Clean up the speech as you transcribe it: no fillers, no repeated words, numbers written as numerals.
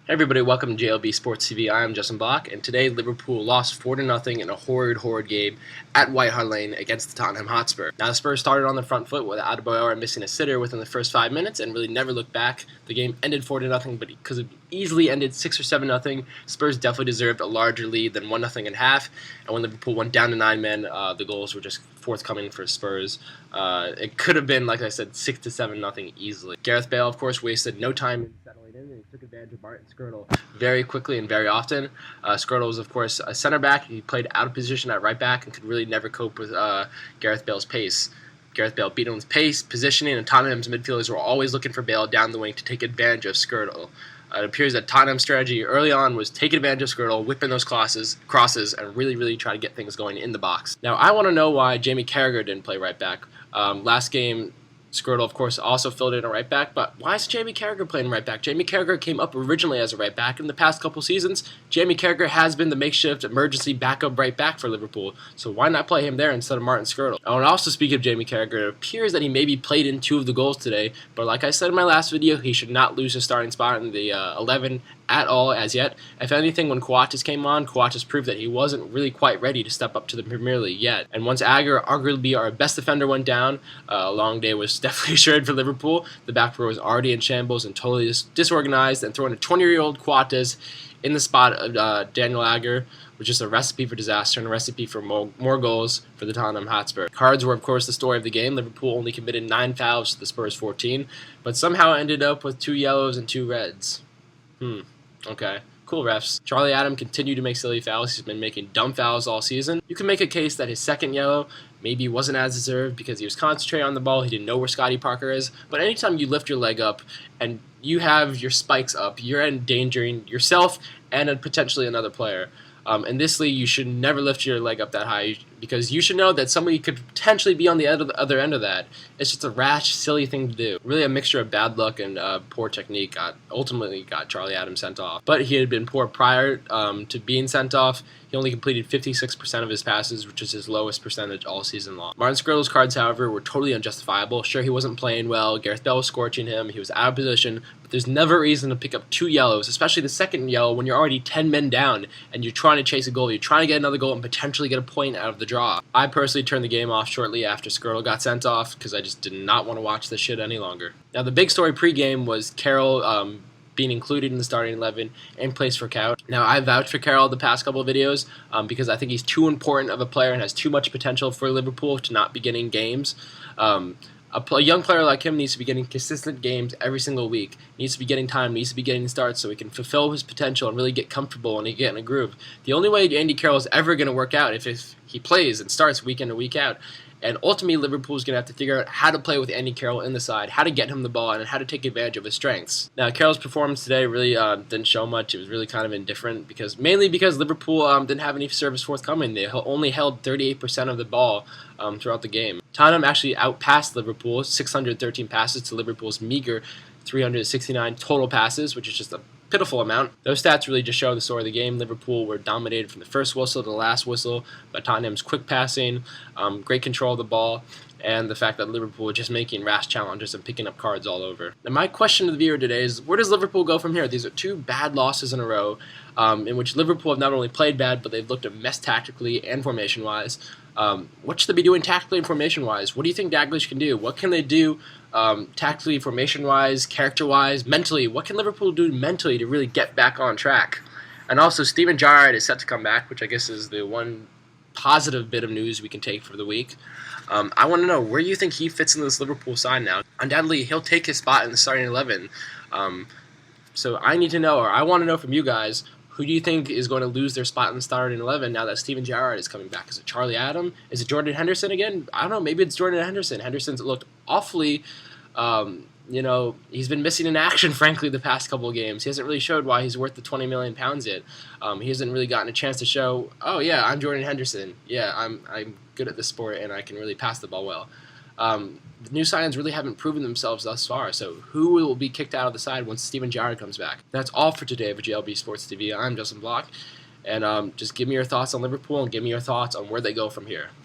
Hey everybody, welcome to JLB Sports TV. I am Justin Block, and today Liverpool lost 4-0 in a horrid game at White Hart Lane against the Tottenham Hotspur. Now the Spurs started on the front foot with Adebayor missing a sitter within the first 5 minutes and really never looked back. The game ended 4-0, but because it easily ended 6 or 7-0, Spurs definitely deserved a larger lead than 1-0 at half. And when Liverpool went down to 9 men, the goals were just forthcoming for Spurs. It could have been, like I said, 6 to 7-0 easily. Gareth Bale, of course, wasted no time in settling in, and he took advantage of Martin Skrtel very quickly and very often. Skrtel was, of course, a center back. He played out of position at right back and could really never cope with Gareth Bale's pace. Gareth Bale beat him with pace, positioning, and Tottenham's midfielders were always looking for Bale down the wing to take advantage of Skrtel. It appears that Tottenham's strategy early on was taking advantage of Skrtel, whipping those crosses, and really try to get things going in the box. Now, I want to know why Jamie Carragher didn't play right back. Last game, Skrtel, of course, also filled in a right back, but why is Jamie Carragher playing right back? Jamie Carragher came up originally as a right back. In the past couple seasons, Jamie Carragher has been the makeshift emergency backup right back for Liverpool, so why not play him there instead of Martin Skrtel? I want to also speak of Jamie Carragher. It appears that he maybe played in 2 of the goals today, but like I said in my last video, he should not lose his starting spot in the 11 at all as yet. If anything, when Coates came on, Coates proved that he wasn't really quite ready to step up to the Premier League yet. And once Agger, arguably our best defender, went down, a long day was definitely assured for Liverpool. The back row was already in shambles and totally disorganized, and throwing a 20-year-old Coates in the spot of Daniel Agger was just a recipe for disaster and a recipe for more goals for the Tottenham Hotspur. Cards were, of course, the story of the game. Liverpool only committed 9 fouls to the Spurs 14, but somehow ended up with 2 yellows and 2 reds. Okay. Cool, refs. Charlie Adam continued to make silly fouls. He's been making dumb fouls all season. You can make a case that his second yellow maybe wasn't as deserved because he was concentrating on the ball. He didn't know where Scotty Parker is. But anytime you lift your leg up and you have your spikes up, you're endangering yourself and potentially another player. In this league, you should never lift your leg up that high because you should know that somebody could potentially be on the other end of that. It's just a rash, silly thing to do. Really a mixture of bad luck and poor technique ultimately got Charlie Adams sent off. But he had been poor prior to being sent off. He only completed 56% of his passes, which is his lowest percentage all season long. Martin Skrtel's cards, however, were totally unjustifiable. Sure, he wasn't playing well. Gareth Bale was scorching him. He was out of position. But there's never a reason to pick up 2 yellows, especially the second yellow when you're already 10 men down and you're trying to chase a goal. You're trying to get another goal and potentially get a point out of the draw. I personally turned the game off shortly after Skrtel got sent off because I just did not want to watch this shit any longer. Now, the big story pregame was Carroll being included in the starting 11 and placed for Couch. Now, I vouched for Carroll the past couple of videos because I think he's too important of a player and has too much potential for Liverpool to not be getting games. A young player like him needs to be getting consistent games every single week. He needs to be getting time, needs to be getting starts so he can fulfill his potential and really get comfortable and get in a groove. The only way Andy Carroll is ever going to work out if he plays and starts week in and week out. And ultimately, Liverpool is going to have to figure out how to play with Andy Carroll in the side, how to get him the ball, and how to take advantage of his strengths. Now, Carroll's performance today really didn't show much. It was really kind of indifferent, mainly because Liverpool didn't have any service forthcoming. They only held 38% of the ball throughout the game. Tottenham actually outpassed Liverpool, 613 passes to Liverpool's meager 369 total passes, which is just a pitiful amount. Those stats really just show the story of the game. Liverpool were dominated from the first whistle to the last whistle by Tottenham's quick passing, great control of the ball, and the fact that Liverpool were just making rash challenges and picking up cards all over. Now, my question to the viewer today is, where does Liverpool go from here? These are 2 bad losses in a row in which Liverpool have not only played bad, but they've looked a mess tactically and formation-wise. What should they be doing tactically and formation-wise? What do you think Dalglish can do? What can they do tactically, formation-wise, character-wise, mentally? What can Liverpool do mentally to really get back on track? And also, Steven Gerrard is set to come back, which I guess is the one positive bit of news we can take for the week. I want to know, where do you think he fits into this Liverpool side now? Undoubtedly, he'll take his spot in the starting 11. So I need to know, or I want to know from you guys, who do you think is going to lose their spot in the starting 11 now that Steven Gerrard is coming back? Is it Charlie Adam? Is it Jordan Henderson again? I don't know. Maybe it's Jordan Henderson. Henderson's looked awfully, he's been missing in action, frankly, the past couple of games. He hasn't really showed why he's worth the £20 million yet. He hasn't really gotten a chance to show, oh, yeah, I'm Jordan Henderson. Yeah, I'm good at this sport, and I can really pass the ball well. The new signings really haven't proven themselves thus far, so who will be kicked out of the side once Steven Gerrard comes back? That's all for today for JLB Sports TV. I'm Justin Block, and just give me your thoughts on Liverpool and give me your thoughts on where they go from here.